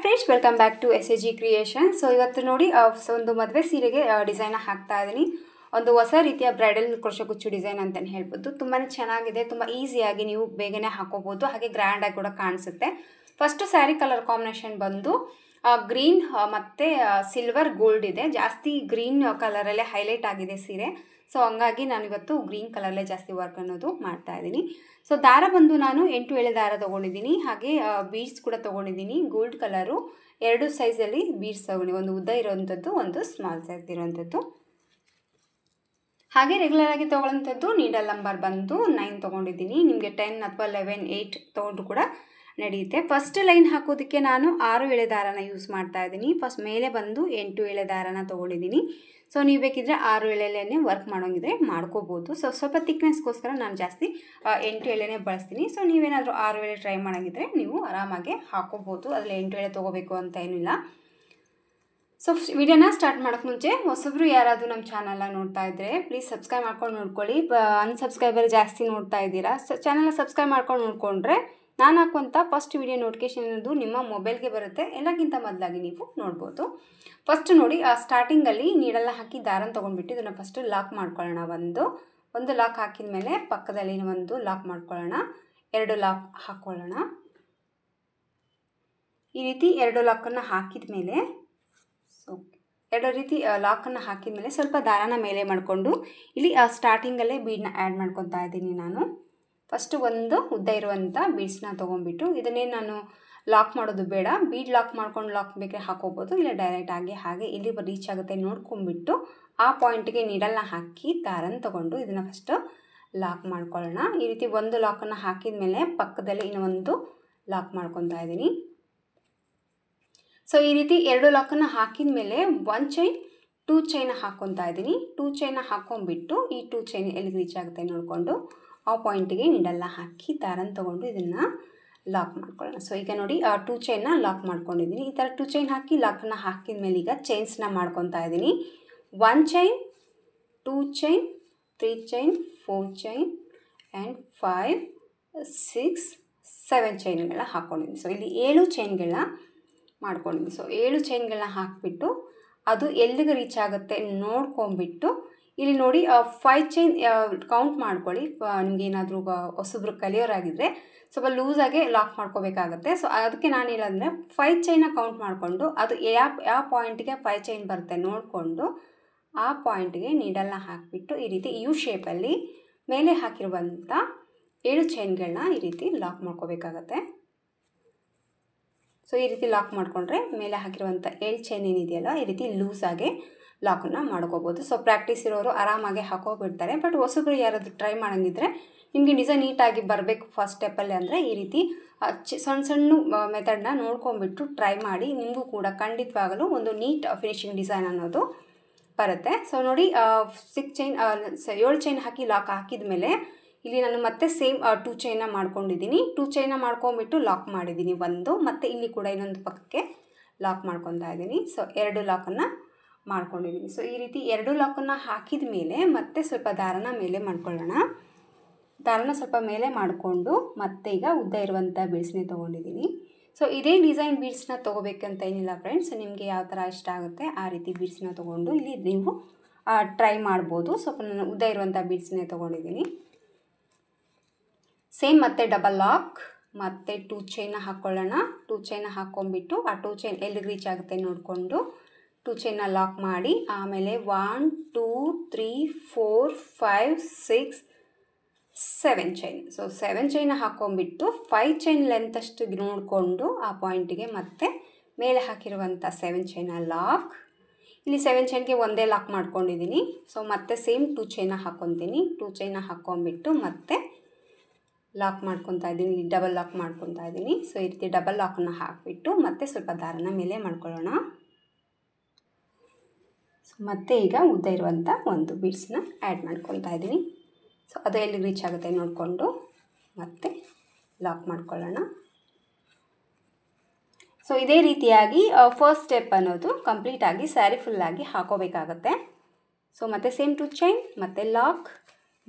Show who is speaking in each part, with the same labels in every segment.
Speaker 1: Friends welcome back to SAG creation. So ಇವತ್ತು ನೋಡಿ ಒಂದು ಮದುವೆ ಸೀರೆಗೆ ಡಿಸೈನ್ ಹಾಕ್ತಾ ಇದ್ದೀನಿ. ಒಂದು ಹೊಸ ರೀತಿಯ ಬ್ರೈಡಲ್ ಕ್ರೋಶೆ ಕುಚ್ಚು ಡಿಸೈನ್ ಅಂತಲೇ ಹೇಳ್ಬೋದು. ತುಂಬಾ ಚೆನ್ನಾಗಿದೆ, ತುಂಬ ಈಸಿಯಾಗಿ ನೀವು ಬೇಗನೆ ಹಾಕೋಬೋದು, ಹಾಗೆ ಗ್ರ್ಯಾಂಡಾಗಿ ಕೂಡ ಕಾಣಿಸುತ್ತೆ. ಫಸ್ಟು ಸ್ಯಾರಿ ಕಲರ್ ಕಾಂಬಿನೇಷನ್ ಬಂದು ಗ್ರೀನ್ ಮತ್ತು ಸಿಲ್ವರ್ ಗೋಲ್ಡ್ ಇದೆ. ಜಾಸ್ತಿ ಗ್ರೀನ್ ಕಲರಲ್ಲೇ ಹೈಲೈಟ್ ಆಗಿದೆ ಸೀರೆ. ಸೊ ಹಂಗಾಗಿ ನಾನಿವತ್ತು ಗ್ರೀನ್ ಕಲರಲ್ಲೇ ಜಾಸ್ತಿ ವರ್ಕ್ ಅನ್ನೋದು ಮಾಡ್ತಾ ಇದ್ದೀನಿ. ಸೊ ದಾರ ಬಂದು ನಾನು 8 ಎಳೆ ದಾರ ತೊಗೊಂಡಿದ್ದೀನಿ, ಹಾಗೆ ಬೀಡ್ಸ್ ಕೂಡ ತೊಗೊಂಡಿದ್ದೀನಿ. ಗೋಲ್ಡ್ ಕಲರು 2 ಸೈಜಲ್ಲಿ ಬೀಡ್ಸ್ ತೊಗೊಂಡು, ಒಂದು ಉದ್ದ ಇರೋವಂಥದ್ದು, ಒಂದು ಸ್ಮಾಲ್ ಸೈಜ್ ಇರೋವಂಥದ್ದು. ಹಾಗೆ ರೆಗ್ಯುಲರ್ ಆಗಿ ತೊಗೊಳ್ಳೋಂಥದ್ದು ನೀಡಲ್ ನಂಬರ್ ಬಂದು 9 ತೊಗೊಂಡಿದ್ದೀನಿ. ನಿಮಗೆ 10 ಅಥವಾ 11, 8 ತೊಗೊಂಡು ಕೂಡ ನಡೆಯುತ್ತೆ. ಫಸ್ಟ್ ಲೈನ್ ಹಾಕೋದಕ್ಕೆ ನಾನು 6 ಎಳೆ ದಾರನ ಯೂಸ್ ಮಾಡ್ತಾ ಇದ್ದೀನಿ. ಫಸ್ಟ್ ಮೇಲೆ ಬಂದು 8 ಎಳೆ ದಾರನ ತೊಗೊಂಡಿದ್ದೀನಿ. ಸೊ ನೀವು ಬೇಕಿದ್ರೆ 6 ಎಳೆಯಲ್ಲೇ ವರ್ಕ್ ಮಾಡೋಂಗಿದ್ರೆ ಮಾಡ್ಕೋಬೋದು. ಸೊ ಸ್ವಲ್ಪ ತಿಕ್ನೆಸ್ಗೋಸ್ಕರ ನಾನು ಜಾಸ್ತಿ 8 ಎಳೆನೇ ಬಳಸ್ತೀನಿ. ಸೊ ನೀವೇನಾದರೂ 6 ಎಳೆ ಟ್ರೈ ಮಾಡೋಂಗಿದ್ರೆ ನೀವು ಆರಾಮಾಗಿ ಹಾಕೋಬೋದು, ಅದರಲ್ಲಿ 8 ಎಳೆ ತೊಗೋಬೇಕು ಅಂತ ಏನಿಲ್ಲ. ಸೊ ವಿಡಿಯೋನ ಸ್ಟಾರ್ಟ್ ಮಾಡೋಕ್ಕೆ ಮುಂಚೆ ಹೊಸಬ್ರು ಯಾರಾದರೂ ನಮ್ಮ ಚಾನಲ್ನ ನೋಡ್ತಾ ಇದ್ದರೆ ಪ್ಲೀಸ್ ಸಬ್ಸ್ಕ್ರೈಬ್ ಮಾಡ್ಕೊಂಡು ನೋಡ್ಕೊಳ್ಳಿ. ಅನ್ಸಬ್ಸ್ಕ್ರೈಬರ್ ಜಾಸ್ತಿ ನೋಡ್ತಾ ಇದ್ದೀರಾ. ಚಾನಲ್ನ ಸಬ್ಸ್ಕ್ರೈಬ್ ಮಾಡ್ಕೊಂಡು ನೋಡಿಕೊಂಡ್ರೆ ನಾನು ಹಾಕುವಂಥ ಫಸ್ಟ್ ವಿಡಿಯೋ ನೋಟಿಫಿಕೇಷನ್ ಅನ್ನೋದು ನಿಮ್ಮ ಮೊಬೈಲ್ಗೆ ಬರುತ್ತೆ. ಎಲ್ಲಕ್ಕಿಂತ ಮೊದಲಾಗಿ ನೀವು ನೋಡ್ಬೋದು. ಫಸ್ಟ್ ನೋಡಿ, ಸ್ಟಾರ್ಟಿಂಗಲ್ಲಿ ನೀಡಲ್ಲ ಹಾಕಿ ದಾರನ ತೊಗೊಂಡ್ಬಿಟ್ಟು ಇದನ್ನು ಫಸ್ಟು ಲಾಕ್ ಮಾಡ್ಕೊಳ್ಳೋಣ. ಒಂದು ಲಾಕ್ ಹಾಕಿದ ಮೇಲೆ ಪಕ್ಕದಲ್ಲಿ ಒಂದು ಲಾಕ್ ಮಾಡ್ಕೊಳ್ಳೋಣ, 2 ಲಾಕ್ ಹಾಕ್ಕೊಳ್ಳೋಣ. ಈ ರೀತಿ 2 ಲಾಕನ್ನು ಹಾಕಿದ ಮೇಲೆ, ಸೊ 2 ರೀತಿ ಲಾಕನ್ನು ಹಾಕಿದ ಮೇಲೆ ಸ್ವಲ್ಪ ದಾರನ ಮೇಲೆ ಮಾಡಿಕೊಂಡು ಇಲ್ಲಿ ಸ್ಟಾರ್ಟಿಂಗಲ್ಲೇ ಬೀಡನ್ನ ಆ್ಯಡ್ ಮಾಡ್ಕೊತಾ ಇದ್ದೀನಿ ನಾನು. ಫಸ್ಟು ಒಂದು ಉದ್ದ ಇರುವಂಥ ಬೀಡ್ಸ್ನ ತೊಗೊಂಡ್ಬಿಟ್ಟು, ಇದನ್ನೇ ನಾನು ಲಾಕ್ ಮಾಡೋದು ಬೇಡ, ಬೀಡ್ ಲಾಕ್ ಮಾಡ್ಕೊಂಡು ಲಾಕ್ ಬೇಕಾದ್ರೆ ಹಾಕೋಬೋದು, ಇಲ್ಲ ಡೈರೆಕ್ಟಾಗಿ ಹಾಗೆ ಇಲ್ಲಿ ರೀಚ್ ಆಗುತ್ತೆ ನೋಡ್ಕೊಂಡ್ಬಿಟ್ಟು ಆ ಪಾಯಿಂಟಿಗೆ ನೀಡಲ್ನ ಹಾಕಿ ದಾರನ ತೊಗೊಂಡು ಇದನ್ನು ಫಸ್ಟು ಲಾಕ್ ಮಾಡ್ಕೊಳ್ಳೋಣ. ಈ ರೀತಿ ಒಂದು ಲಾಕನ್ನು ಹಾಕಿದ ಮೇಲೆ ಪಕ್ಕದಲ್ಲಿ ಇನ್ನೊಂದು ಲಾಕ್ ಮಾಡ್ಕೊತಾ ಇದ್ದೀನಿ. ಸೊ ಈ ರೀತಿ 2 ಲಾಕನ್ನು ಹಾಕಿದ ಮೇಲೆ 1 ಚೈನ್ 2 ಚೈನ ಹಾಕ್ಕೊತಾ ಇದ್ದೀನಿ. 2 ಚೈನ ಹಾಕ್ಕೊಂಡ್ಬಿಟ್ಟು ಈ 2 ಚೈನ್ ಎಲ್ಲಿಗೆ ರೀಚ್ ಆಗುತ್ತೆ ನೋಡಿಕೊಂಡು ಆ ಪಾಯಿಂಟಿಗೆ ನೀಡಲ್ನ ಹಾಕಿ ದಾರನ ತೊಗೊಂಡು ಇದನ್ನು ಲಾಕ್ ಮಾಡ್ಕೊಳ್ಳೋಣ. ಸೊ ಈಗ ನೋಡಿ 2 ಚೈನ್ನ ಲಾಕ್ ಮಾಡ್ಕೊಂಡಿದ್ದೀನಿ. ಈ ಥರ 2 ಚೈನ್ ಹಾಕಿ ಲಾಕನ್ನು ಹಾಕಿದ ಮೇಲೆ ಈಗ ಚೈನ್ಸ್ನ ಮಾಡ್ಕೊತಾ ಇದ್ದೀನಿ. 1 chain, 2 chain, 3 chain, 4 chain and 5, 6, 7 ಚೈನ್ಗಳನ್ನ ಹಾಕ್ಕೊಂಡಿದ್ದೀನಿ. ಸೊ ಇಲ್ಲಿ 7 ಚೈನ್ಗಳನ್ನ ಮಾಡ್ಕೊಂಡಿದ್ದೀನಿ. ಸೊ 7 ಚೈನ್ಗಳನ್ನ ಹಾಕಿಬಿಟ್ಟು ಅದು ಎಲ್ಲಿಗೆ ರೀಚ್ ಆಗುತ್ತೆ ನೋಡ್ಕೊಂಬಿಟ್ಟು ಇಲ್ಲಿ ನೋಡಿ 5 ಚೈನ್ ಕೌಂಟ್ ಮಾಡ್ಕೊಳ್ಳಿ. ನಿಮ್ಗೆ ಏನಾದರೂ ಹೊಸಬ್ರು ಕಲಿಯೋರಾಗಿದ್ದರೆ ಸ್ವಲ್ಪ ಲೂಸಾಗೆ ಲಾಕ್ ಮಾಡ್ಕೋಬೇಕಾಗತ್ತೆ. ಸೊ ಅದಕ್ಕೆ ನಾನು ಹೇಳಂದರೆ 5 ಚೈನ ಕೌಂಟ್ ಮಾಡಿಕೊಂಡು ಅದು ಯಾವ ಪಾಯಿಂಟಿಗೆ 5 ಚೈನ್ ಬರುತ್ತೆ ನೋಡಿಕೊಂಡು ಆ ಪಾಯಿಂಟಿಗೆ ನೀಡಲ್ನ ಹಾಕಿಬಿಟ್ಟು ಈ ರೀತಿ ಯು ಶೇಪಲ್ಲಿ ಮೇಲೆ ಹಾಕಿರುವಂಥ 7 ಚೈನ್ಗಳನ್ನ ಈ ರೀತಿ ಲಾಕ್ ಮಾಡ್ಕೋಬೇಕಾಗತ್ತೆ. ಸೊ ಈ ರೀತಿ ಲಾಕ್ ಮಾಡಿಕೊಂಡ್ರೆ ಮೇಲೆ ಹಾಕಿರುವಂಥ 7 ಚೈನ್ ಏನಿದೆಯಲ್ಲ ಈ ರೀತಿ ಲೂಸಾಗೆ ಲಾಕನ್ನು ಮಾಡ್ಕೋಬೋದು. ಸೊ ಪ್ರಾಕ್ಟೀಸ್ ಇರೋರು ಆರಾಮಾಗಿ ಹಾಕೋಬಿಡ್ತಾರೆ. ಬಟ್ ಹೊಸಬ್ರು ಯಾರಾದರೂ ಟ್ರೈ ಮಾಡೋಂಗಿದ್ರೆ ನಿಮಗೆ ಡಿಸೈನ್ ನೀಟಾಗಿ ಬರಬೇಕು ಫಸ್ಟ್ ಸ್ಟೆಪ್ಪಲ್ಲಿ ಅಂದರೆ ಈ ರೀತಿ ಸಣ್ಣ ಸಣ್ಣ ಮೆಥಡ್ನ ನೋಡ್ಕೊಂಬಿಟ್ಟು ಟ್ರೈ ಮಾಡಿ. ನಿಮಗೂ ಕೂಡ ಖಂಡಿತವಾಗಲೂ ಒಂದು ನೀಟ್ ಫಿನಿಶಿಂಗ್ ಡಿಸೈನ್ ಅನ್ನೋದು ಬರುತ್ತೆ. ಸೊ ನೋಡಿ 7 ಚೈನ್ ಹಾಕಿ ಲಾಕ್ ಹಾಕಿದ ಮೇಲೆ ಇಲ್ಲಿ ನಾನು ಮತ್ತೆ ಸೇಮ್ 2 ಚೈನ ಮಾಡ್ಕೊಂಡಿದ್ದೀನಿ. 2 ಚೈನ ಮಾಡ್ಕೊಂಬಿಟ್ಟು ಲಾಕ್ ಮಾಡಿದ್ದೀನಿ ಮತ್ತು ಇಲ್ಲಿ ಕೂಡ ಇನ್ನೊಂದು ಪಕ್ಕಕ್ಕೆ ಲಾಕ್ ಮಾಡ್ಕೊತಾ ಇದ್ದೀನಿ. ಸೊ 2 ಲಾಕನ್ನು ಮಾಡ್ಕೊಂಡಿದ್ದೀನಿ. ಸೊ ಈ ರೀತಿ 2 ಲಾಕನ್ನು ಹಾಕಿದ ಮೇಲೆ ಮತ್ತೆ ಸ್ವಲ್ಪ ದಾರನ ಮೇಲೆ ಮಾಡ್ಕೊಳ್ಳೋಣ. ದಾರನ ಸ್ವಲ್ಪ ಮೇಲೆ ಮಾಡಿಕೊಂಡು ಮತ್ತೆ ಈಗ ಉದ್ದ ಇರುವಂಥ ಬೀಡ್ಸ್ನೇ ತೊಗೊಂಡಿದ್ದೀನಿ. ಸೊ ಇದೇ ಡಿಸೈನ್ ಬೀಡ್ಸ್ನ ತೊಗೋಬೇಕಂತ ಏನಿಲ್ಲ ಫ್ರೆಂಡ್ಸ್, ನಿಮಗೆ ಯಾವ ಥರ ಇಷ್ಟ ಆಗುತ್ತೆ ಆ ರೀತಿ ಬೀಡ್ಸ್ನ ತೊಗೊಂಡು ಇಲ್ಲಿ ನೀವು ಟ್ರೈ ಮಾಡ್ಬೋದು. ಸ್ವಲ್ಪ ನಾನು ಉದ್ದ ಇರುವಂಥ ಬೀಡ್ಸ್ನೇ ತೊಗೊಂಡಿದ್ದೀನಿ. ಸೇಮ್ ಮತ್ತೆ ಡಬಲ್ ಲಾಕ್ ಮತ್ತು 2 ಚೈನ ಹಾಕ್ಕೊಳ್ಳೋಣ. 2 ಚೈನ ಹಾಕ್ಕೊಂಬಿಟ್ಟು ಆ 2 ಚೈನ್ ಎಲ್ಲಿಗೆ ರೀಚ್ ಆಗುತ್ತೆ ನೋಡಿಕೊಂಡು 2 ಚೈನ ಲಾಕ್ ಮಾಡಿ ಆಮೇಲೆ 1, 2, 3, 4, 5, 6, 7 ಚೈನ್. ಸೊ 7 ಚೈನ ಹಾಕ್ಕೊಂಬಿಟ್ಟು 5 ಚೈನ್ ಲೆಂತಷ್ಟು ನೋಡಿಕೊಂಡು ಆ ಪಾಯಿಂಟಿಗೆ ಮತ್ತೆ ಮೇಲೆ ಹಾಕಿರುವಂಥ 7 ಚೈನ ಲಾಕ್. ಇಲ್ಲಿ 7 ಚೈನ್ಗೆ ಒಂದೇ ಲಾಕ್ ಮಾಡ್ಕೊಂಡಿದ್ದೀನಿ. ಸೊ ಮತ್ತೆ ಸೇಮ್ 2 ಚೈನ ಹಾಕ್ಕೊತೀನಿ. 2 ಚೈನ ಹಾಕ್ಕೊಂಬಿಟ್ಟು ಮತ್ತೆ ಲಾಕ್ ಮಾಡ್ಕೊತಾ ಇದ್ದೀನಿ, ಇಲ್ಲಿ ಡಬಲ್ ಲಾಕ್ ಮಾಡ್ಕೊತಾ ಇದ್ದೀನಿ. ಸೊ ಈ ರೀತಿ ಡಬಲ್ ಲಾಕನ್ನು ಹಾಕಿಬಿಟ್ಟು ಮತ್ತೆ ಸ್ವಲ್ಪ ದಾರನ ಮೇಲೆ ಮಾಡ್ಕೊಳ್ಳೋಣ. ಸೊ ಮತ್ತೆ ಈಗ ಉದ್ದ ಇರುವಂಥ ಒಂದು ಬೀಡ್ಸ್ನ ಆ್ಯಡ್ ಮಾಡ್ಕೊತಾ ಇದ್ದೀನಿ. ಸೊ ಅದು ಎಲ್ಲಿಗೆ ರೀಚ್ ಆಗುತ್ತೆ ನೋಡಿಕೊಂಡು ಮತ್ತೆ ಲಾಕ್ ಮಾಡ್ಕೊಳ್ಳೋಣ. ಸೊ ಇದೇ ರೀತಿಯಾಗಿ ಫಸ್ಟ್ ಸ್ಟೆಪ್ ಅನ್ನೋದು ಕಂಪ್ಲೀಟಾಗಿ ಸ್ಯಾರಿ ಫುಲ್ಲಾಗಿ ಹಾಕೋಬೇಕಾಗತ್ತೆ. ಸೊ ಮತ್ತೆ ಸೇಮ್ 2 ಚೈನ್ ಮತ್ತು ಲಾಕ್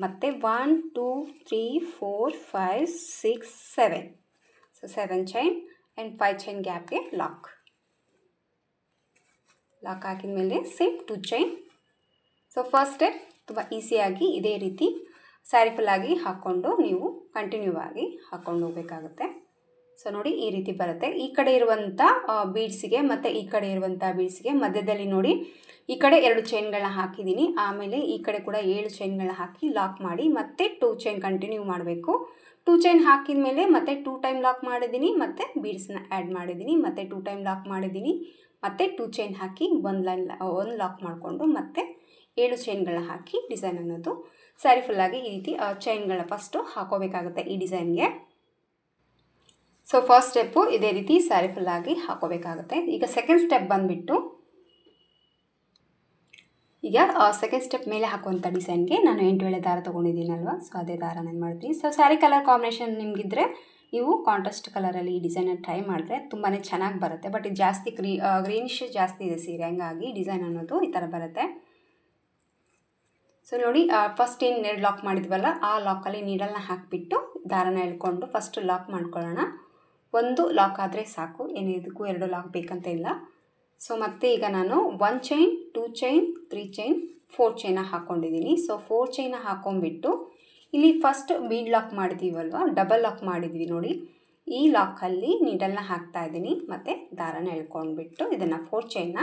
Speaker 1: ಮತ್ತು 1, 2, 3, 4, 5, 6, 7. ಸೊ 7 ಚೈನ್ ಆ್ಯಂಡ್ 5 ಚೈನ್ ಗ್ಯಾಪ್ಗೆ ಲಾಕ್. ಲಾಕ್ ಹಾಕಿದ ಮೇಲೆ same 2 chain. So first step ತುಂಬ ಈಸಿಯಾಗಿ ಇದೇ ರೀತಿ ಸ್ಯಾರಿ ಫುಲ್ಲಾಗಿ ಹಾಕ್ಕೊಂಡು ನೀವು ಕಂಟಿನ್ಯೂ ಆಗಿ ಹಾಕ್ಕೊಂಡು ಹೋಗಬೇಕಾಗುತ್ತೆ. ಸೊ ನೋಡಿ ಈ ರೀತಿ ಬರುತ್ತೆ. ಈ ಕಡೆ ಇರುವಂಥ ಬೀಡ್ಸಿಗೆ ಮತ್ತು ಈ ಕಡೆ ಇರುವಂಥ ಬೀಡ್ಸಿಗೆ ಮಧ್ಯದಲ್ಲಿ ನೋಡಿ ಈ ಕಡೆ 2 ಚೈನ್ಗಳನ್ನ ಹಾಕಿದ್ದೀನಿ. ಆಮೇಲೆ ಈ ಕಡೆ ಕೂಡ 7 ಚೈನ್ಗಳನ್ನ ಹಾಕಿ ಲಾಕ್ ಮಾಡಿ ಮತ್ತೆ 2 ಚೈನ್ ಕಂಟಿನ್ಯೂ ಮಾಡಬೇಕು. 2 ಚೈನ್ ಹಾಕಿದ ಮೇಲೆ ಮತ್ತೆ 2 ಟೈಮ್ ಲಾಕ್ ಮಾಡಿದ್ದೀನಿ, ಮತ್ತು ಬೀಡ್ಸನ್ನ ಆ್ಯಡ್ ಮಾಡಿದ್ದೀನಿ, ಮತ್ತು 2 ಟೈಮ್ ಲಾಕ್ ಮಾಡಿದ್ದೀನಿ, ಮತ್ತು 2 ಚೈನ್ ಹಾಕಿ ಒಂದು ಲಾಕ್ ಮಾಡಿಕೊಂಡು ಮತ್ತೆ 7 ಚೈನ್ಗಳನ್ನ ಹಾಕಿ ಡಿಸೈನ್ ಅನ್ನೋದು ಸ್ಯಾರಿ ಫುಲ್ಲಾಗಿ ಈ ರೀತಿ ಚೈನ್ಗಳನ್ನ ಫಸ್ಟು ಹಾಕೋಬೇಕಾಗುತ್ತೆ ಈ ಡಿಸೈನ್ಗೆ. ಸೊ ಫಸ್ಟ್ ಸ್ಟೆಪ್ಪು ಇದೇ ರೀತಿ ಸ್ಯಾರಿ ಫುಲ್ಲಾಗಿ ಹಾಕೋಬೇಕಾಗುತ್ತೆ. ಈಗ ಸೆಕೆಂಡ್ ಸ್ಟೆಪ್ ಬಂದುಬಿಟ್ಟು ಈಗ ಸೆಕೆಂಡ್ ಸ್ಟೆಪ್ ಮೇಲೆ ಹಾಕುವಂಥ ಡಿಸೈನ್ಗೆ ನಾನು 8 ಎಳೆ ದಾರ ತೊಗೊಂಡಿದ್ದೀನಲ್ವ, ಸೊ ಅದೇ ದಾರ ನಾನು ಮಾಡ್ತೀನಿ. ಸೊ ಸ್ಯಾರಿ ಕಲರ್ ಕಾಂಬಿನೇಷನ್ ನಿಮಗಿದ್ರೆ ನೀವು ಕಾಂಟ್ರಾಸ್ಟ್ ಕಲರಲ್ಲಿ ಈ ಡಿಸೈನನ್ನು ಟ್ರೈ ಮಾಡಿದ್ರೆ ತುಂಬಾ ಚೆನ್ನಾಗಿ ಬರುತ್ತೆ. ಬಟ್ ಇದು ಜಾಸ್ತಿ ಗ್ರೀನಿಶ್ ಜಾಸ್ತಿ ಇದೆ ಸೀರೆ, ಹಂಗಾಗಿ ಡಿಸೈನ್ ಅನ್ನೋದು ಈ ಥರ ಬರುತ್ತೆ. ಸೊ ನೋಡಿ ಫಸ್ಟ್ ಏನು 2 ಲಾಕ್ ಮಾಡಿದ್ವಲ್ಲ ಆ ಲಾಕಲ್ಲಿ ನೀಡಲ್ನ ಹಾಕಿಬಿಟ್ಟು ದಾರನ ಎಳ್ಕೊಂಡು ಫಸ್ಟ್ ಲಾಕ್ ಮಾಡ್ಕೊಳ್ಳೋಣ. 1 ಲಾಕ್ ಆದರೆ ಸಾಕು, ಏನು ಇದಕ್ಕೂ 2 ಲಾಕ್ ಬೇಕಂತ ಇಲ್ಲ. ಸೊ ಮತ್ತೆ ಈಗ ನಾನು 1 ಚೈನ್ 2 ಚೈನ್ 3 ಚೈನ್ 4 ಚೈನ ಹಾಕ್ಕೊಂಡಿದ್ದೀನಿ. ಸೊ 4 ಚೈನ ಹಾಕ್ಕೊಂಡ್ಬಿಟ್ಟು ಇಲ್ಲಿ ಫಸ್ಟ್ ಬೀಡ್ ಲಾಕ್ ಮಾಡಿದ್ದೀವಲ್ವ, ಡಬಲ್ ಲಾಕ್ ಮಾಡಿದ್ವಿ ನೋಡಿ, ಈ ಲಾಕಲ್ಲಿ ನೀಡಲ್ನ ಹಾಕ್ತಾಯಿದ್ದೀನಿ ಮತ್ತು ದಾರನ ಎಳ್ಕೊಂಡ್ಬಿಟ್ಟು ಇದನ್ನು 4 ಚೈನ್ನ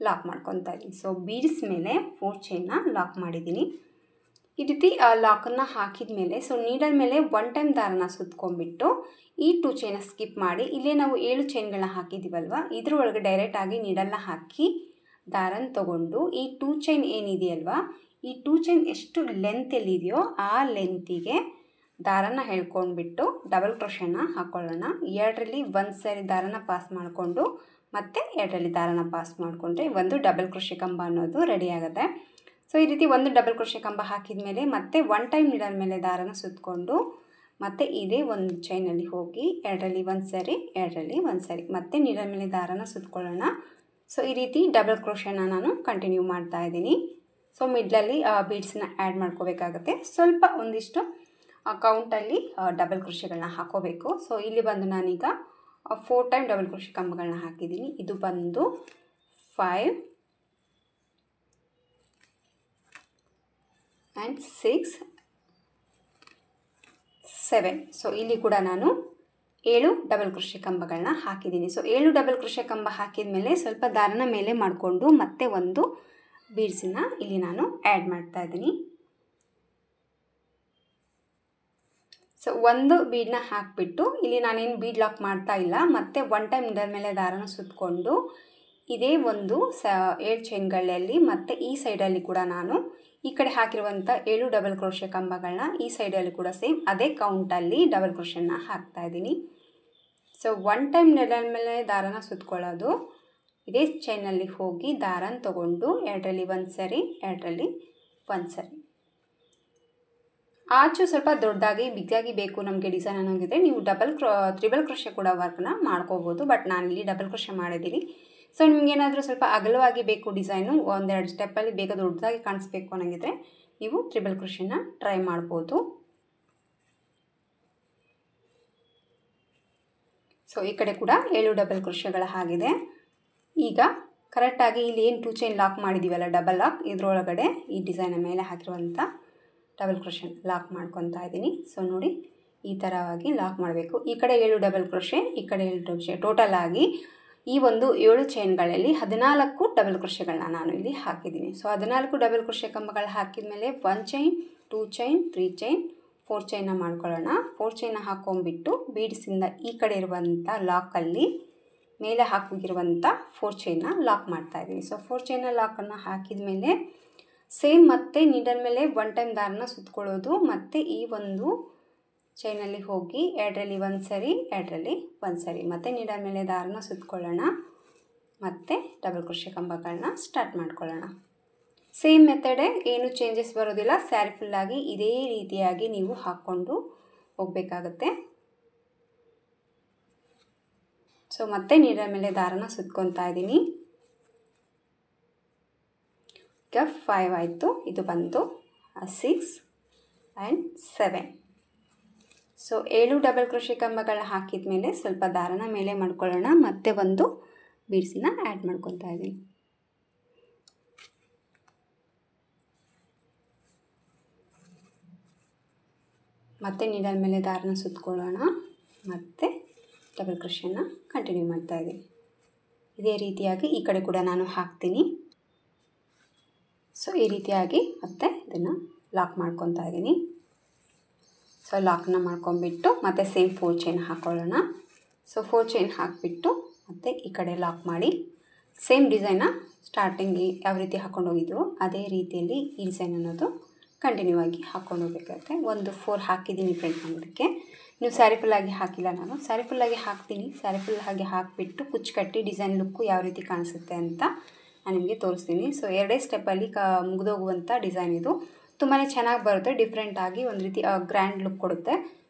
Speaker 1: ಲಾಕ್ ಮಾಡ್ಕೊತಾ ಇದ್ದೀನಿ. ಸೊ ಬೀಡ್ಸ್ ಮೇಲೆ 4 ಚೈನ್ನ ಲಾಕ್ ಮಾಡಿದ್ದೀನಿ. ಈ ರೀತಿ ಲಾಕನ್ನು ಹಾಕಿದ ಮೇಲೆ ಸೊ ನೀಡಲ್ ಮೇಲೆ 1 ಟೈಮ್ ದಾರನ ಸುತ್ಕೊಂಡ್ಬಿಟ್ಟು ಈ 2 ಚೈನ ಸ್ಕಿಪ್ ಮಾಡಿ ಇಲ್ಲೇ ನಾವು 7 ಚೈನ್ಗಳನ್ನ ಹಾಕಿದ್ದೀವಲ್ವ, ಇದ್ರ ಒಳಗೆ ಡೈರೆಕ್ಟಾಗಿ ನೀಡಲ್ನ ಹಾಕಿ ದಾರನ ತೊಗೊಂಡು ಈ 2 ಚೈನ್ ಏನಿದೆಯಲ್ವ, ಈ 2 ಚೈನ್ ಎಷ್ಟು ಲೆಂತಲ್ಲಿದೆಯೋ ಆ ಲೆಂತಿಗೆ ದಾರನ ಹೇಳ್ಕೊಂಡ್ಬಿಟ್ಟು ಡಬಲ್ ಕ್ರೋಶೆನ ಹಾಕ್ಕೊಳ್ಳೋಣ. 2ರಲ್ಲಿ 1 ಸರಿ ದಾರನ ಪಾಸ್ ಮಾಡಿಕೊಂಡು ಮತ್ತು 2ರಲ್ಲಿ ದಾರನ ಪಾಸ್ ಮಾಡಿಕೊಂಡ್ರೆ ಒಂದು ಡಬಲ್ ಕ್ರೋಶೆ ಕಂಬ ಅನ್ನೋದು ರೆಡಿ ಆಗುತ್ತೆ. ಸೊ ಈ ರೀತಿ ಒಂದು ಡಬಲ್ ಕ್ರೋಶೆ ಕಂಬ ಹಾಕಿದ ಮೇಲೆ ಮತ್ತೆ 1 ಟೈಮ್ ನೀಡಲ್ ಮೇಲೆ ದಾರನ ಸುತ್ತಕೊಂಡು ಮತ್ತು ಇದೇ ಒಂದು ಚೈನಲ್ಲಿ ಹೋಗಿ 2ರಲ್ಲಿ 1 ಸರಿ 2ರಲ್ಲಿ 1 ಸರಿ ಮತ್ತೆ ನೀಡಲ್ ಮೇಲೆ ದಾರನ ಸುತ್ತಕೊಳ್ಳೋಣ. ಸೊ ಈ ರೀತಿ ಡಬಲ್ ಕ್ರೋಶೆನ ನಾನು ಕಂಟಿನ್ಯೂ ಮಾಡ್ತಾ ಇದ್ದೀನಿ. ಸೊ ಮಿಡ್ಲಲ್ಲಿ ಬೀಡ್ಸನ್ನ ಆ್ಯಡ್ ಮಾಡ್ಕೋಬೇಕಾಗುತ್ತೆ. ಸ್ವಲ್ಪ ಒಂದಿಷ್ಟು ಕೌಂಟಲ್ಲಿ ಡಬಲ್ ಕ್ರೋಶೆಗಳನ್ನ ಹಾಕೋಬೇಕು. ಸೊ ಇಲ್ಲಿ ಬಂದು ನಾನೀಗ 4 ಟೈಮ್ ಡಬಲ್ ಕ್ರೋಶೆ ಕಂಬಗಳನ್ನ ಹಾಕಿದ್ದೀನಿ. ಇದು ಬಂದು 5 and 6 7. ಸೊ ಇಲ್ಲಿ ಕೂಡ ನಾನು 7 ಡಬಲ್ ಕ್ರೋಶೆ ಕಂಬಗಳನ್ನ ಹಾಕಿದ್ದೀನಿ. ಸೊ 7 ಡಬಲ್ ಕ್ರೋಶೆ ಕಂಬ ಹಾಕಿದ ಮೇಲೆ ಸ್ವಲ್ಪ ದಾರನ ಮೇಲೆ ಮಾಡಿಕೊಂಡು ಮತ್ತೆ ಒಂದು ಬೀಡ್ಸನ್ನ ಇಲ್ಲಿ ನಾನು ಆ್ಯಡ್ ಮಾಡ್ತಾ ಇದ್ದೀನಿ. ಸೊ ಒಂದು ಬೀಡನ್ನ ಹಾಕಿಬಿಟ್ಟು ಇಲ್ಲಿ ನಾನೇನು ಬೀಡ್ ಲಾಕ್ ಮಾಡ್ತಾ ಇಲ್ಲ, ಮತ್ತು 1 ಟೈಮ್ ಇದರ ಮೇಲೆ ದಾರನ ಸುತ್ತಕೊಂಡು ಇದೇ ಒಂದು 7 ಚೈನ್ಗಳಲ್ಲಿ ಮತ್ತು ಈ ಸೈಡಲ್ಲಿ ಕೂಡ ನಾನು ಈ ಕಡೆ ಹಾಕಿರುವಂಥ 7 ಡಬಲ್ ಕ್ರೋಶೆ ಕಂಬಗಳನ್ನ ಈ ಸೈಡಲ್ಲಿ ಕೂಡ ಸೇಮ್ ಅದೇ ಕೌಂಟಲ್ಲಿ ಡಬಲ್ ಕ್ರೋಶೆನ ಹಾಕ್ತಾಯಿದ್ದೀನಿ. ಸೊ 1 ಟೈಮ್ ನೆಲದ ಮೇಲೆ ದಾರನ ಸುತ್ತಕೊಳ್ಳೋದು, ಇದೇ ಚೈನಲ್ಲಿ ಹೋಗಿ ದಾರನ ತೊಗೊಂಡು 2ರಲ್ಲಿ 1 ಸರಿ 2ರಲ್ಲಿ 1 ಸರಿ. ಆಚು ಸ್ವಲ್ಪ ದೊಡ್ಡದಾಗಿ ಬಿಗ್ಗಾಗಿ ಬೇಕು ನಮಗೆ ಡಿಸೈನ್ ಅನ್ನೋಂಗಿದ್ರೆ ನೀವು ತ್ರಿಬಲ್ ಕ್ರೋಶೆ ಕೂಡ ವರ್ಕ್ನ ಮಾಡ್ಕೋಬೋದು. ಬಟ್ ನಾನಿಲ್ಲಿ ಡಬಲ್ ಕ್ರೋಶೆ ಮಾಡಿದ್ದೀನಿ. ಸೊ ನಿಮಗೇನಾದರೂ ಸ್ವಲ್ಪ ಅಗಲವಾಗಿ ಬೇಕು ಡಿಸೈನು, 1-2 ಸ್ಟೆಪ್ಪಲ್ಲಿ ಬೇಗ ದೊಡ್ಡದಾಗಿ ಕಾಣಿಸ್ಬೇಕು ಅನ್ನೋಂಗಿದ್ರೆ ನೀವು ತ್ರಿಬಲ್ ಕ್ರೋಶೆನ ಟ್ರೈ ಮಾಡ್ಬೋದು. ಸೊ ಈ ಕಡೆ ಕೂಡ 7 ಡಬಲ್ ಕ್ರೋಶೆಗಳ ಆಗಿದೆ. ಈಗ ಕರೆಕ್ಟಾಗಿ ಇಲ್ಲಿ ಏನು 2 ಚೈನ್ ಲಾಕ್ ಮಾಡಿದ್ದೀವಲ್ಲ ಡಬಲ್ ಲಾಕ್, ಇದರೊಳಗಡೆ ಈ ಡಿಸೈನ್ ಮೇಲೆ ಹಾಕಿರುವಂಥ ಡಬಲ್ ಕ್ರೋಶೆ ಲಾಕ್ ಮಾಡ್ಕೊತಾ ಇದ್ದೀನಿ. ಸೊ ನೋಡಿ ಈ ಥರವಾಗಿ ಲಾಕ್ ಮಾಡಬೇಕು. ಈ ಕಡೆ 7 ಡಬಲ್ ಕ್ರೋಶೆ, ಈ ಕಡೆ 7 ಕ್ರೋಶೆ, ಟೋಟಲ್ ಆಗಿ ಈ ಒಂದು 7 ಚೈನ್ಗಳಲ್ಲಿ 14 ಡಬಲ್ ಕ್ರೋಶೆಗಳನ್ನ ನಾನು ಇಲ್ಲಿ ಹಾಕಿದ್ದೀನಿ. ಸೊ 14 ಡಬಲ್ ಕ್ರೋಶೆ ಕಂಬಗಳು ಹಾಕಿದ ಮೇಲೆ 1 ಚೈನ್ 2 ಚೈನ್ 3 ಚೈನ್ 4 ಚೈನ್ನ ಮಾಡ್ಕೊಳ್ಳೋಣ. 4 ಚೈನ್ನ ಹಾಕ್ಕೊಂಡ್ಬಿಟ್ಟು ಬೀಡ್ಸಿಂದ ಈ ಕಡೆ ಇರುವಂಥ ಲಾಕಲ್ಲಿ ಮೇಲೆ ಹಾಕಿರುವಂಥ 4 ಚೈನ್ನ ಲಾಕ್ ಮಾಡ್ತಾಯಿದ್ದೀನಿ. ಸೊ 4 ಚೈನ್ನ ಲಾಕನ್ನು ಹಾಕಿದ ಮೇಲೆ ಸೇಮ್ ಮತ್ತೆ ನೀಡಲ್ ಮೇಲೆ 1 ಟೈಮ್ ದಾರನ ಸುತ್ತಕೊಳ್ಳೋದು, ಮತ್ತು ಈ ಒಂದು ಚೈನಲ್ಲಿ ಹೋಗಿ 2ರಲ್ಲಿ 1 ಸರಿ 2ರಲ್ಲಿ 1 ಸರಿ ಮತ್ತು ನೀಡಲ್ ಮೇಲೆ ದಾರನ ಸುತ್ತಕೊಳ್ಳೋಣ, ಮತ್ತು ಡಬಲ್ ಕ್ರೋಶೆ ಕಂಬಗಳನ್ನ ಸ್ಟಾರ್ಟ್ ಮಾಡ್ಕೊಳ್ಳೋಣ. ಸೇಮ್ ಮೆಥಡೇ, ಏನು ಚೇಂಜಸ್ ಬರೋದಿಲ್ಲ. ಸ್ಯಾರಿ ಫುಲ್ಲಾಗಿ ಇದೇ ರೀತಿಯಾಗಿ ನೀವು ಹಾಕ್ಕೊಂಡು ಹೋಗಬೇಕಾಗತ್ತೆ. ಸೊ ಮತ್ತೆ ನೀಡಲ್ ಮೇಲೆ ದಾರನ ಸುತ್ಕೊತಾ ಇದ್ದೀನಿ. ಈಗ 5 ಆಯಿತು, ಇದು ಬಂತು 6 and 7. ಸೊ 7 ಡಬಲ್ ಕ್ರೋಶೆ ಕಂಬಗಳನ್ನ ಹಾಕಿದ ಮೇಲೆ ಸ್ವಲ್ಪ ದಾರನ ಮೇಲೆ ಮಾಡ್ಕೊಳ್ಳೋಣ, ಮತ್ತೆ ಒಂದು ಬೀಡ್ಸನ್ನ ಆ್ಯಡ್ ಮಾಡ್ಕೊತಾ ಇದ್ದೀನಿ. ಮತ್ತೆ ನೀಡಲ್ ಮೇಲೆ ದಾರನ ಸುತ್ತಕೊಳ್ಳೋಣ, ಮತ್ತು ಡಬಲ್ ಕ್ರೋಶೆನ ಕಂಟಿನ್ಯೂ ಮಾಡ್ತಾ ಇದ್ದೀನಿ. ಇದೇ ರೀತಿಯಾಗಿ ಈ ಕಡೆ ಕೂಡ ನಾನು ಹಾಕ್ತೀನಿ. ಸೊ ಈ ರೀತಿಯಾಗಿ ಮತ್ತೆ ಇದನ್ನು ಲಾಕ್ ಮಾಡ್ಕೊತಾ ಇದ್ದೀನಿ. ಸೊ ಲಾಕ್ನ ಮಾಡ್ಕೊಂಬಿಟ್ಟು ಮತ್ತೆ ಸೇಮ್ 4 ಚೈನ್ ಹಾಕ್ಕೊಳ್ಳೋಣ. ಸೊ 4 ಚೈನ್ ಹಾಕಿಬಿಟ್ಟು ಮತ್ತು ಈ ಕಡೆ ಲಾಕ್ ಮಾಡಿ ಸೇಮ್ ಡಿಸೈನ್ನ ಸ್ಟಾರ್ಟಿಂಗ್ ಯಾವ ರೀತಿ ಹಾಕ್ಕೊಂಡು ಹೋಗಿದ್ವು ಅದೇ ರೀತಿಯಲ್ಲಿ ಈ ಡಿಸೈನ್ ಅನ್ನೋದು ಕಂಟಿನ್ಯೂ ಆಗಿ ಹಾಕ್ಕೊಂಡು ಹೋಗಬೇಕಾಗುತ್ತೆ. ಒಂದು 4 ಹಾಕಿದ್ದೀನಿ ಫ್ರೆಂಡ್ ಮಾಡೋದಕ್ಕೆ. ನೀವು ಸ್ಯಾರಿ ಫುಲ್ಲಾಗಿ ಹಾಕಿಲ್ಲ, ನಾನು ಸ್ಯಾರಿ ಫುಲ್ಲಾಗಿ ಹಾಕ್ತೀನಿ. ಸ್ಯಾರಿ ಫುಲ್ ಹಾಗೆ ಹಾಕಿಬಿಟ್ಟು ಕುಚ್ಚು ಕಟ್ಟಿ ಡಿಸೈನ್ ಲುಕ್ಕು ಯಾವ ರೀತಿ ಕಾಣಿಸುತ್ತೆ ಅಂತ ನಾನು ನಿಮಗೆ ತೋರಿಸ್ತೀನಿ. ಸೊ 2 ಸ್ಟೆಪ್ಪಲ್ಲಿ ಮುಗಿದೋಗುವಂಥ ಡಿಸೈನ್ ಇದು. ತುಂಬಾ ಚೆನ್ನಾಗಿ ಬರುತ್ತೆ, ಡಿಫ್ರೆಂಟಾಗಿ ಒಂದು ರೀತಿ ಗ್ರ್ಯಾಂಡ್ ಲುಕ್ ಕೊಡುತ್ತೆ.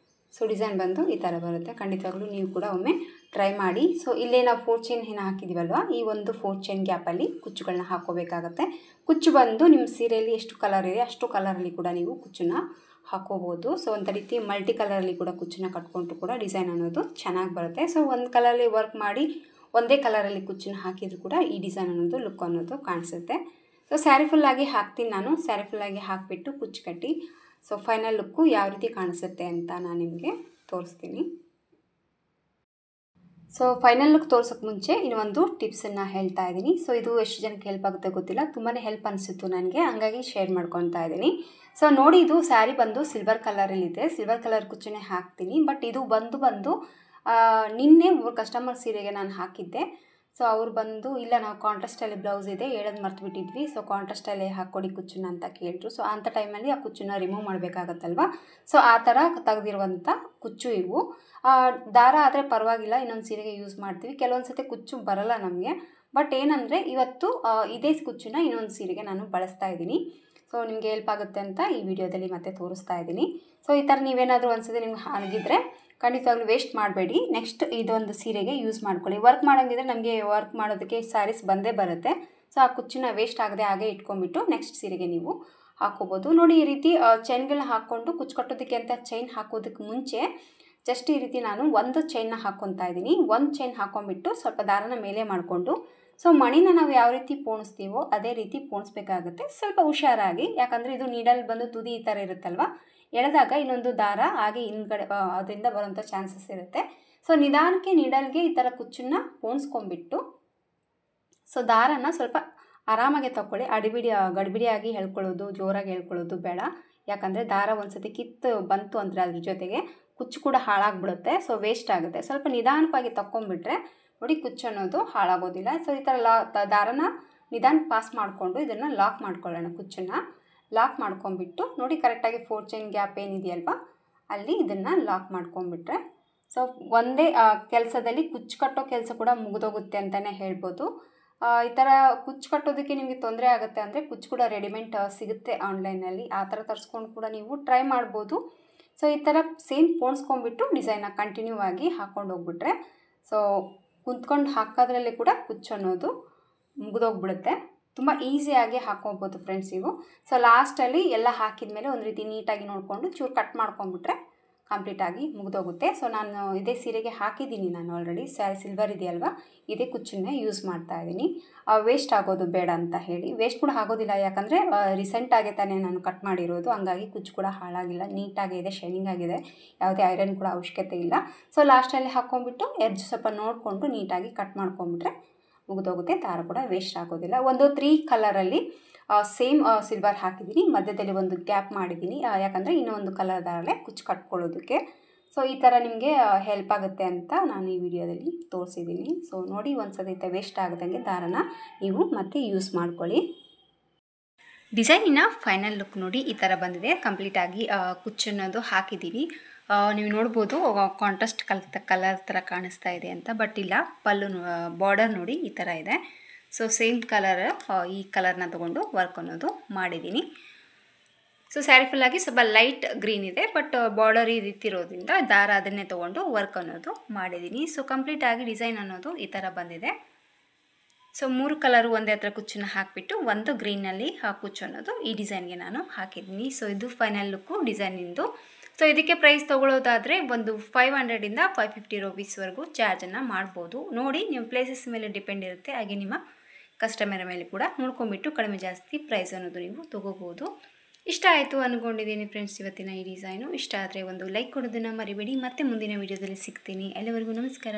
Speaker 1: ಸೊ ಡಿಸೈನ್ ಬಂದು ಈ ಥರ ಬರುತ್ತೆ. ಖಂಡಿತವಾಗ್ಲೂ ನೀವು ಕೂಡ ಒಮ್ಮೆ ಟ್ರೈ ಮಾಡಿ. ಸೊ ಇಲ್ಲೇ ನಾವು 4 ಚೈನ್ ಏನು ಹಾಕಿದ್ದೀವಲ್ವ, ಈ ಒಂದು 4 ಚೈನ್ ಗ್ಯಾಪಲ್ಲಿ ಕುಚ್ಚುಗಳನ್ನ ಹಾಕ್ಕೋಬೇಕಾಗತ್ತೆ. ಕುಚ್ಚು ಬಂದು ನಿಮ್ಮ ಸೀರೆಯಲ್ಲಿ ಎಷ್ಟು ಕಲರ್ ಇದೆ ಅಷ್ಟು ಕಲರಲ್ಲಿ ಕೂಡ ನೀವು ಕುಚ್ಚನ್ನ ಹಾಕ್ಕೋಬೋದು. ಸೊ ಒಂದು ರೀತಿ ಮಲ್ಟಿ ಕಲರಲ್ಲಿ ಕೂಡ ಕುಚ್ಚನ್ನ ಕಟ್ಕೊಂಡ್ರು ಕೂಡ ಡಿಸೈನ್ ಅನ್ನೋದು ಚೆನ್ನಾಗಿ ಬರುತ್ತೆ. ಸೊ ಒಂದು ಕಲರಲ್ಲಿ ವರ್ಕ್ ಮಾಡಿ ಒಂದೇ ಕಲರಲ್ಲಿ ಕುಚ್ಚನ್ನ ಹಾಕಿದ್ರು ಕೂಡ ಈ ಡಿಸೈನ್ ಅನ್ನೋದು ಲುಕ್ ಅನ್ನೋದು ಕಾಣಿಸುತ್ತೆ. ಸೊ ಸ್ಯಾರಿ ಫುಲ್ಲಾಗಿ ಹಾಕ್ತೀನಿ ನಾನು. ಸ್ಯಾರಿ ಫುಲ್ಲಾಗಿ ಹಾಕಿಬಿಟ್ಟು ಕುಚ್ಚು ಕಟ್ಟಿ ಸೊ ಫೈನಲ್ ಲುಕ್ಕು ಯಾವ ರೀತಿ ಕಾಣಿಸುತ್ತೆ ಅಂತ ನಾನು ನಿಮಗೆ ತೋರಿಸ್ತೀನಿ. ಸೊ ಫೈನಲ್ ಲುಕ್ ತೋರ್ಸೋಕ್ಕೆ ಮುಂಚೆ ಇನ್ನೊಂದು ಟಿಪ್ಸನ್ನು ಹೇಳ್ತಾ ಇದ್ದೀನಿ. ಸೊ ಇದು ಎಷ್ಟು ಜನಕ್ಕೆ ಹೆಲ್ಪ್ ಆಗುತ್ತೆ ಗೊತ್ತಿಲ್ಲ, ತುಂಬಾ ಹೆಲ್ಪ್ ಅನಿಸಿತ್ತು ನನಗೆ, ಹಂಗಾಗಿ ಶೇರ್ ಮಾಡ್ಕೊತಾ ಇದ್ದೀನಿ. ಸೊ ನೋಡಿ, ಇದು ಸ್ಯಾರಿ ಬಂದು ಸಿಲ್ವರ್ ಕಲರಲ್ಲಿದೆ. ಸಿಲ್ವರ್ ಕಲರ್ ಕುಚ್ಚನ್ನೇ ಹಾಕ್ತೀನಿ. ಬಟ್ ಇದು ಬಂದು ನಿನ್ನೆ ಕಸ್ಟಮರ್ ಸೀರೆಗೆ ನಾನು ಹಾಕಿದ್ದೆ. ಸೊ ಅವ್ರು ಬಂದು ಇಲ್ಲ ನಾವು ಕಾಂಟ್ರಾಸ್ಟಲ್ಲಿ ಬ್ಲೌಸ್ ಇದೆ ಹೇಳೋದು ಮರ್ತುಬಿಟ್ಟಿದ್ವಿ, ಸೊ ಕಾಂಟ್ರಾಸ್ಟಲ್ಲೇ ಹಾಕ್ಕೊಡಿ ಕುಚ್ಚನ್ನ ಅಂತ ಕೇಳಿದ್ರು. ಸೊ ಅಂಥ ಟೈಮಲ್ಲಿ ಆ ಕುಚ್ಚನ್ನ ರಿಮೂವ್ ಮಾಡಬೇಕಾಗತ್ತಲ್ವ. ಸೊ ಆ ಥರ ತೆಗೆದಿರುವಂಥ ಕುಚ್ಚು ಇವು. ದಾರ ಆದರೆ ಪರವಾಗಿಲ್ಲ, ಇನ್ನೊಂದು ಸೀರೆಗೆ ಯೂಸ್ ಮಾಡ್ತೀವಿ. ಕೆಲವೊಂದು ಸತಿ ಕುಚ್ಚು ಬರಲ್ಲ ನಮಗೆ. ಬಟ್ ಏನಂದರೆ ಇವತ್ತು ಇದೇ ಕುಚ್ಚನ್ನ ಇನ್ನೊಂದು ಸೀರೆಗೆ ನಾನು ಬಳಸ್ತಾ ಇದ್ದೀನಿ. ಸೊ ನಿಮಗೆ ಹೆಲ್ಪ್ ಆಗುತ್ತೆ ಅಂತ ಈ ವಿಡಿಯೋದಲ್ಲಿ ಮತ್ತೆ ತೋರಿಸ್ತಾ ಇದ್ದೀನಿ. ಸೊ ಈ ಥರ ನೀವೇನಾದರೂ ಒಂದ್ಸತಿ ನಿಮ್ಗೆ ಆಗಿದ್ದರೆ ಖಂಡಿತವಾಗ್ಲೂ ವೇಸ್ಟ್ ಮಾಡಬೇಡಿ. ನೆಕ್ಸ್ಟ್ ಇದೊಂದು ಸೀರೆಗೆ ಯೂಸ್ ಮಾಡ್ಕೊಳ್ಳಿ. ವರ್ಕ್ ಮಾಡೋಂಗಿದ್ರೆ ನಮಗೆ ವರ್ಕ್ ಮಾಡೋದಕ್ಕೆ ಸ್ಯಾರೀಸ್ ಬಂದೇ ಬರುತ್ತೆ. ಸೊ ಆ ಕುಚ್ಚನ್ನ ವೇಸ್ಟ್ ಆಗದೆ ಹಾಗೆ ಇಟ್ಕೊಂಡ್ಬಿಟ್ಟು ನೆಕ್ಸ್ಟ್ ಸೀರೆಗೆ ನೀವು ಹಾಕ್ಕೋಬೋದು. ನೋಡಿ, ಈ ರೀತಿ ಚೈನ್ಗಳನ್ನ ಹಾಕ್ಕೊಂಡು ಕುಚ್ಚು ಕಟ್ಟೋದಕ್ಕೆ ಅಂತ ಚೈನ್ ಹಾಕೋದಕ್ಕೆ ಮುಂಚೆ ಜಸ್ಟ್ ಈ ರೀತಿ ನಾನು ಒಂದು ಚೈನ್ನ ಹಾಕ್ಕೊತಾ ಇದ್ದೀನಿ. ಒಂದು ಚೈನ್ ಹಾಕ್ಕೊಂಡ್ಬಿಟ್ಟು ಸ್ವಲ್ಪ ದಾರನ ಮೇಲೆ ಮಾಡಿಕೊಂಡು ಸೊ ಮಣಿನ ನಾವು ಯಾವ ರೀತಿ ಪೋಣಿಸ್ತೀವೋ ಅದೇ ರೀತಿ ಪೋಣಿಸ್ಬೇಕಾಗುತ್ತೆ. ಸ್ವಲ್ಪ ಹುಷಾರಾಗಿ, ಯಾಕಂದರೆ ಇದು ನೀಡಲ್ ಬಂದು ತುದಿ ಈ ಥರ ಇರುತ್ತಲ್ವ, ಎಳೆದಾಗ ಇನ್ನೊಂದು ದಾರ ಹಾಗೆ ಹಿಂದ್ಗಡೆ ಅದರಿಂದ ಬರೋಂಥ ಚಾನ್ಸಸ್ ಇರುತ್ತೆ. ಸೊ ನಿಧಾನಕ್ಕೆ ನೀಡಲ್ಗೆ ಈ ಥರ ಕುಚ್ಚನ್ನ ಪೋಣಿಸ್ಕೊಂಡ್ಬಿಟ್ಟು ಸೊ ದಾರನ ಸ್ವಲ್ಪ ಆರಾಮಾಗೆ ತಗೊಳ್ಳಿ. ಗಡಿಬಿಡಿಯಾಗಿ ಹೇಳ್ಕೊಳ್ಳೋದು, ಜೋರಾಗಿ ಹೇಳ್ಕೊಳ್ಳೋದು ಬೇಡ. ಯಾಕಂದರೆ ದಾರ ಒಂದು ಸತಿ ಕಿತ್ತು ಬಂತು ಅಂದರೆ ಅದ್ರ ಜೊತೆಗೆ ಕುಚ್ಚು ಕೂಡ ಹಾಳಾಗ್ಬಿಡುತ್ತೆ. ಸೊ ವೇಸ್ಟ್ ಆಗುತ್ತೆ. ಸ್ವಲ್ಪ ನಿಧಾನವಾಗಿ ತಗೊಂಡ್ಬಿಟ್ರೆ ನೋಡಿ ಕುಚ್ಚು ಅನ್ನೋದು ಹಾಳಾಗೋದಿಲ್ಲ. ಸೊ ಈ ಥರ ದಾರನ ನಿಧಾನ ಪಾಸ್ ಮಾಡಿಕೊಂಡು ಇದನ್ನು ಲಾಕ್ ಮಾಡ್ಕೊಳ್ಳೋಣ. ಕುಚ್ಚನ್ನು ಲಾಕ್ ಮಾಡ್ಕೊಂಬಿಟ್ಟು ನೋಡಿ ಕರೆಕ್ಟಾಗಿ 4 ಚೈನ್ ಗ್ಯಾಪ್ ಏನಿದೆಯಲ್ವ ಅಲ್ಲಿ ಇದನ್ನು ಲಾಕ್ ಮಾಡ್ಕೊಂಬಿಟ್ರೆ ಸೊ ಒಂದೇ ಕೆಲಸದಲ್ಲಿ ಕುಚ್ಚು ಕಟ್ಟೋ ಕೆಲಸ ಕೂಡ ಮುಗಿದೋಗುತ್ತೆ ಅಂತಲೇ ಹೇಳ್ಬೋದು. ಈ ಥರ ಕುಚ್ಚು ಕಟ್ಟೋದಕ್ಕೆ ನಿಮಗೆ ತೊಂದರೆ ಆಗುತ್ತೆ ಅಂದರೆ ಕುಚ್ಚು ಕೂಡ ರೆಡಿಮೇಡ್ ಸಿಗುತ್ತೆ ಆನ್ಲೈನಲ್ಲಿ. ಆ ಥರ ತರಿಸ್ಕೊಂಡು ಕೂಡ ನೀವು ಟ್ರೈ ಮಾಡ್ಬೋದು. ಸೊ ಈ ಥರ ಸೇಮ್ ಪೋಣಿಸ್ಕೊಂಡ್ಬಿಟ್ಟು ಡಿಸೈನ್ನ ಕಂಟಿನ್ಯೂ ಆಗಿ ಹಾಕ್ಕೊಂಡು ಹೋಗ್ಬಿಟ್ರೆ ಸೊ ಕುಂತ್ಕೊಂಡು ಹಾಕೋದ್ರಲ್ಲಿ ಕೂಡ ಕುಚ್ಚು ಅನ್ನೋದು ಮುಗಿದೋಗ್ಬಿಡುತ್ತೆ. ತುಂಬ ಈಸಿಯಾಗಿ ಹಾಕ್ಕೊಬೋದು ಫ್ರೆಂಡ್ಸ್ ಇವು. ಸೊ ಲಾಸ್ಟಲ್ಲಿ ಎಲ್ಲ ಹಾಕಿದ ಮೇಲೆ ಒಂದು ರೀತಿ ನೀಟಾಗಿ ನೋಡಿಕೊಂಡು ಚೂರು ಕಟ್ ಮಾಡ್ಕೊಂಬಿಟ್ರೆ ಕಂಪ್ಲೀಟಾಗಿ ಮುಗಿದೋಗುತ್ತೆ. ಸೊ ನಾನು ಇದೇ ಸೀರೆಗೆ ಹಾಕಿದ್ದೀನಿ ನಾನು ಆಲ್ರೆಡಿ. ಸ್ಯಾರಿ ಸಿಲ್ವರ್ ಇದೆಯಲ್ವ, ಇದೇ ಕುಚ್ಚನ್ನೇ ಯೂಸ್ ಮಾಡ್ತಾ ಇದ್ದೀನಿ. ವೇಸ್ಟ್ ಆಗೋದು ಬೇಡ ಅಂತ ಹೇಳಿ. ವೇಸ್ಟ್ ಕೂಡ ಆಗೋದಿಲ್ಲ, ಯಾಕಂದರೆ ರೀಸೆಂಟಾಗೆ ತಾನೇ ನಾನು ಕಟ್ ಮಾಡಿರೋದು, ಹಂಗಾಗಿ ಕುಚ್ಚು ಕೂಡ ಹಾಳಾಗಿಲ್ಲ, ನೀಟಾಗಿ ಇದೆ, ಶೈನಿಂಗ್ ಆಗಿದೆ, ಯಾವುದೇ ಐರನ್ ಕೂಡ ಅವಶ್ಯಕತೆ ಇಲ್ಲ. ಸೊ ಲಾಸ್ಟಲ್ಲಿ ಹಾಕ್ಕೊಂಡ್ಬಿಟ್ಟು ಎಡ್ಜ್ ಸ್ವಲ್ಪ ನೋಡಿಕೊಂಡು ನೀಟಾಗಿ ಕಟ್ ಮಾಡ್ಕೊಂಬಿಟ್ರೆ ಮುಗಿದೋಗುತ್ತೆ. ದಾರ ಕೂಡ ವೇಸ್ಟ್ ಆಗೋದಿಲ್ಲ. ಒಂದು 3 ಕಲರಲ್ಲಿ ಸೇಮ್ ಸಿಲ್ವರ್ ಹಾಕಿದ್ದೀನಿ, ಮಧ್ಯದಲ್ಲಿ ಒಂದು ಗ್ಯಾಪ್ ಮಾಡಿದ್ದೀನಿ, ಯಾಕಂದರೆ ಇನ್ನೊಂದು ಕಲರ್ ದಾರಲ್ಲೇ ಕುಚ್ಚು ಕಟ್ಕೊಳ್ಳೋದಕ್ಕೆ. ಸೊ ಈ ಥರ ನಿಮಗೆ ಹೆಲ್ಪ್ ಆಗುತ್ತೆ ಅಂತ ನಾನು ಈ ವಿಡಿಯೋದಲ್ಲಿ ತೋರಿಸಿದ್ದೀನಿ. ಸೊ ನೋಡಿ, ಒಂದು ಸತಿ ವೇಸ್ಟ್ ಆಗದಂಗೆ ದಾರನ ನೀವು ಮತ್ತೆ ಯೂಸ್ ಮಾಡ್ಕೊಳ್ಳಿ. ಡಿಸೈನಿನ ಫೈನಲ್ ಲುಕ್ ನೋಡಿ ಈ ಥರ ಬಂದಿದೆ. ಕಂಪ್ಲೀಟಾಗಿ ಕುಚ್ಚನ್ನೋದು ಹಾಕಿದ್ದೀವಿ. ನೀವು ನೋಡ್ಬೋದು ಕಾಂಟ್ರಾಸ್ಟ್ ಕಲರ್ ಥರ ಕಾಣಿಸ್ತಾ ಇದೆ ಅಂತ. ಬಟ್ ಇಲ್ಲ, ಪಲ್ಲು ಬಾರ್ಡರ್ ನೋಡಿ ಈ ಥರ ಇದೆ. ಸೊ ಸೇಮ್ ಕಲರ್, ಈ ಕಲರ್ನ ತೊಗೊಂಡು ವರ್ಕ್ ಅನ್ನೋದು ಮಾಡಿದ್ದೀನಿ. ಸೊ ಸ್ಯಾರಿ ಫುಲ್ಲಾಗಿ ಸ್ವಲ್ಪ ಲೈಟ್ ಗ್ರೀನ್ ಇದೆ, ಬಟ್ ಬಾರ್ಡರ್ ಈ ರೀತಿ ಇರೋದ್ರಿಂದ ದಾರ ಅದನ್ನೇ ತೊಗೊಂಡು ವರ್ಕ್ ಅನ್ನೋದು ಮಾಡಿದ್ದೀನಿ. ಸೊ ಕಂಪ್ಲೀಟಾಗಿ ಡಿಸೈನ್ ಅನ್ನೋದು ಈ ಥರ ಬಂದಿದೆ. ಸೊ 3 ಕಲರು ಒಂದೇ ಹತ್ರ ಕುಚ್ಚನ್ನು ಹಾಕಿಬಿಟ್ಟು ಒಂದು ಗ್ರೀನಲ್ಲಿ ಕುಚ್ಚು ಅನ್ನೋದು ಈ ಡಿಸೈನ್ಗೆ ನಾನು ಹಾಕಿದ್ದೀನಿ. ಸೊ ಇದು ಫೈನಲ್ ಲುಕ್ಕು ಡಿಸೈನಿಂದು. ಸೊ ಇದಕ್ಕೆ ಪ್ರೈಸ್ ತೊಗೊಳ್ಳೋದಾದರೆ ಒಂದು 500ಇಂದ 550 ರೂಪೀಸ್ವರೆಗೂ ಚಾರ್ಜನ್ನು ಮಾಡ್ಬೋದು. ನೋಡಿ, ನಿಮ್ಮ ಪ್ಲೇಸಸ್ ಮೇಲೆ ಡಿಪೆಂಡ್ ಇರುತ್ತೆ, ಹಾಗೆ ನಿಮ್ಮ ಕಸ್ಟಮರ್ ಮೇಲೆ ಕೂಡ ನೋಡ್ಕೊಂಬಿಟ್ಟು ಕಡಿಮೆ ಜಾಸ್ತಿ ಪ್ರೈಸ್ ಅನ್ನೋದು ನೀವು ತೊಗೋಬೋದು. ಇಷ್ಟ ಆಯಿತು ಅಂದ್ಕೊಂಡಿದ್ದೀನಿ ಫ್ರೆಂಡ್ಸ್ ಇವತ್ತಿನ ಈ ಡಿಸೈನು. ಇಷ್ಟ ಆದರೆ ಒಂದು ಲೈಕ್ ಕೊಡೋದನ್ನು ಮರಿಬೇಡಿ. ಮತ್ತೆ ಮುಂದಿನ ವೀಡಿಯೋದಲ್ಲಿ ಸಿಗ್ತೀನಿ. ಎಲ್ಲರಿಗೂ ನಮಸ್ಕಾರ.